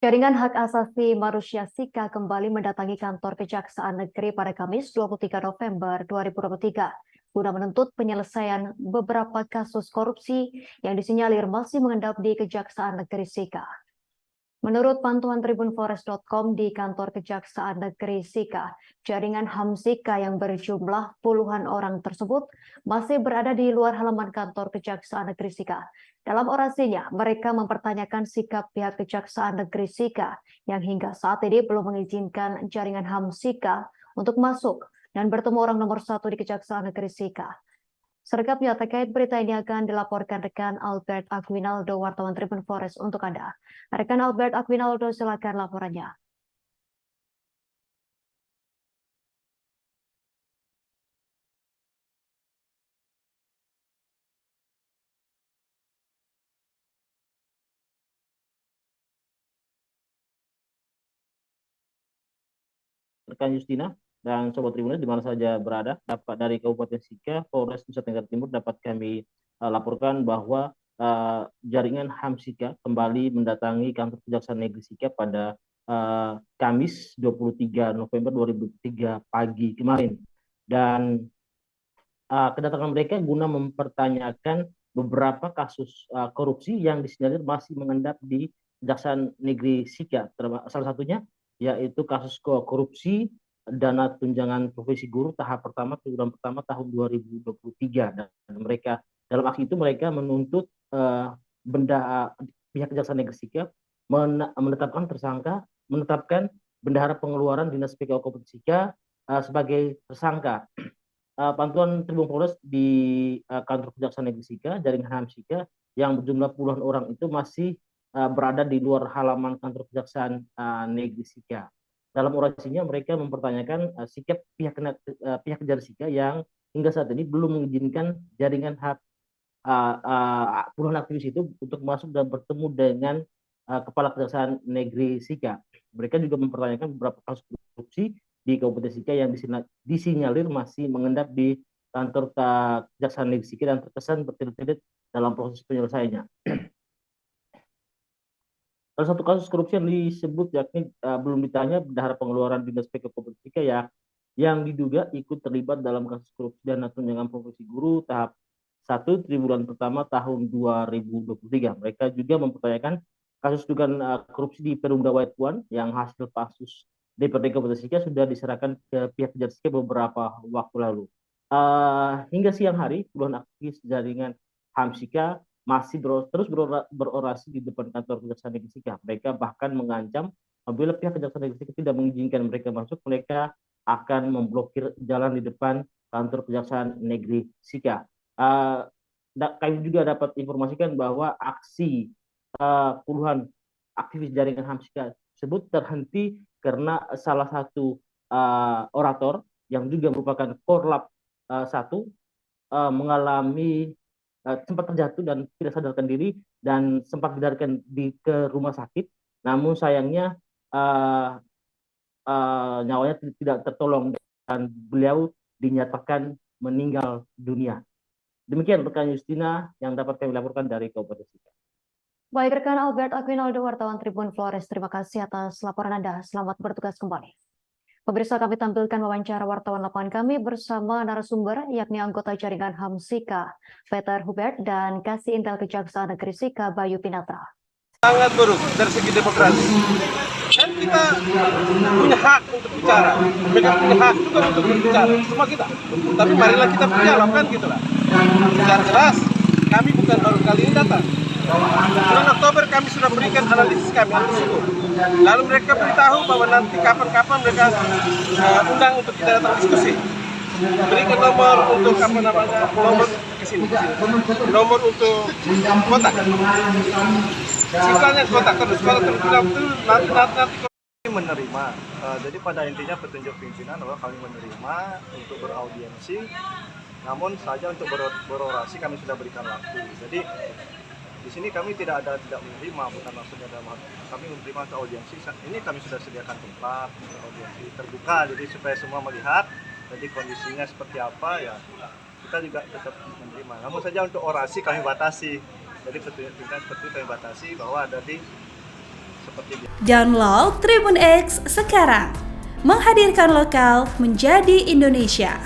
Jaringan Hak Asasi Manusia SIKA kembali mendatangi kantor Kejaksaan Negeri pada Kamis 23 November 2023 guna menuntut penyelesaian beberapa kasus korupsi yang disinyalir masih mengendap di Kejaksaan Negeri SIKA. Menurut pantauan tribunforest.com di kantor Kejaksaan Negeri SIKA, jaringan HAM SIKA yang berjumlah puluhan orang tersebut masih berada di luar halaman kantor Kejaksaan Negeri SIKA. Dalam orasinya, mereka mempertanyakan sikap pihak Kejaksaan Negeri SIKA yang hingga saat ini belum mengizinkan jaringan HAM SIKA untuk masuk dan bertemu orang nomor 1 di Kejaksaan Negeri SIKA. Selengkapnya terkait berita ini akan dilaporkan rekan Albert Aquinaldo, wartawan Tribun Forest untuk Anda. Rekan Albert Aquinaldo, silakan laporannya. Rekan Justina dan Sobat Tribuners di mana saja berada, dapat dari Kabupaten Sika, Polres Nusa Tenggara Timur dapat kami laporkan bahwa jaringan HAM Sika kembali mendatangi kantor Kejaksaan Negeri Sika pada Kamis 23 November 2023 pagi kemarin. Dan kedatangan mereka guna mempertanyakan beberapa kasus korupsi yang disinyalir masih mengendap di Kejaksaan Negeri Sika. Salah satunya yaitu kasus korupsi dana tunjangan profesi guru tahap pertama triwulan pertama tahun 2023, dan mereka dalam aksi itu mereka menuntut pihak Kejaksaan Negeri Sika menetapkan bendahara pengeluaran Dinas PKO Kabupaten Sika sebagai tersangka. Pantauan Tribun Polres di kantor Kejaksaan Negeri Sika, jaringan HAM Sika yang berjumlah puluhan orang itu masih berada di luar halaman kantor Kejaksaan Negeri Sika. Dalam orasinya mereka mempertanyakan sikap pihak Kejaksaan Sika yang hingga saat ini belum mengizinkan jaringan puluhan aktivis itu untuk masuk dan bertemu dengan Kepala Kejaksaan Negeri Sika. Mereka juga mempertanyakan beberapa kasus korupsi di Kabupaten Sika yang disinyalir masih mengendap di kantor Kejaksaan Negeri Sika dan terkesan bertelit-telit dalam proses penyelesaiannya. Salah satu kasus korupsi yang disebut yakni belum ditanya bendahara pengeluaran Dinas PKO Kabupaten Sika yang diduga ikut terlibat dalam kasus korupsi dana tunjangan profesi guru tahap 1 triwulan pertama tahun 2023. Mereka juga mempertanyakan kasus dugaan korupsi di Perumda White One yang hasil pasus DPRD Kabupaten Sika sudah diserahkan ke pihak Kejaksaan Sika beberapa waktu lalu. Hingga siang hari, puluhan aktivis jaringan HAM Sika masih terus berorasi di depan kantor Kejaksaan Negeri Sika. Mereka bahkan mengancam apabila pihak Kejaksaan Negeri Sika tidak mengizinkan mereka masuk, mereka akan memblokir jalan di depan kantor Kejaksaan Negeri Sika. Kami juga dapat informasikan bahwa aksi puluhan aktivis jaringan HAM Sika tersebut terhenti karena salah satu orator yang juga merupakan Korlap 1 mengalami sempat terjatuh dan tidak sadarkan diri dan sempat dilarikan ke rumah sakit. Namun sayangnya nyawanya tidak tertolong dan beliau dinyatakan meninggal dunia. Demikian rekan Justina yang dapat kami laporkan dari Kabupaten Sika. Baik, rekan Albert Aquinaldo, wartawan Tribun Flores, terima kasih atas laporan Anda. Selamat bertugas kembali. Pemirsa, kami tampilkan wawancara wartawan lapangan kami bersama narasumber, yakni anggota jaringan HAM Sika, Peter Hubert, dan Kasih Intel Kejaksaan Negeri Sika, Bayu Pinatra. Sangat buruk dari segi demokrasi. Kan kita punya hak untuk bicara, mereka punya hak juga untuk berbicara, semua kita. Tapi marilah kita berdialog kan gitulah. Bicara jelas, kami bukan baru kali ini datang. Bulan Oktober kami sudah berikan analisis kami, analisis hukum. Lalu mereka beritahu bahwa nanti kapan-kapan mereka undang untuk kita datang diskusi. Berikan nomor untuk nomor kesini. Nomor untuk kontak. Sifatnya kontak terus. Kalau terbilang itu nanti menerima. Jadi pada intinya petunjuk pimpinan bahwa kami menerima untuk beraudiensi. Namun saja untuk berorasi kami sudah berikan waktu. Jadi di sini kami tidak menerima, bukan maksudnya kami menerima untuk audiensi. Ini kami sudah sediakan tempat audiensi terbuka, jadi supaya semua melihat. Jadi kondisinya seperti apa ya kita juga tetap menerima. Namun saja untuk orasi kami batasi. Jadi petunjuk pimpinan seperti kami batasi bahwa ada di seperti biasa. Download Tribun X sekarang, menghadirkan lokal menjadi Indonesia.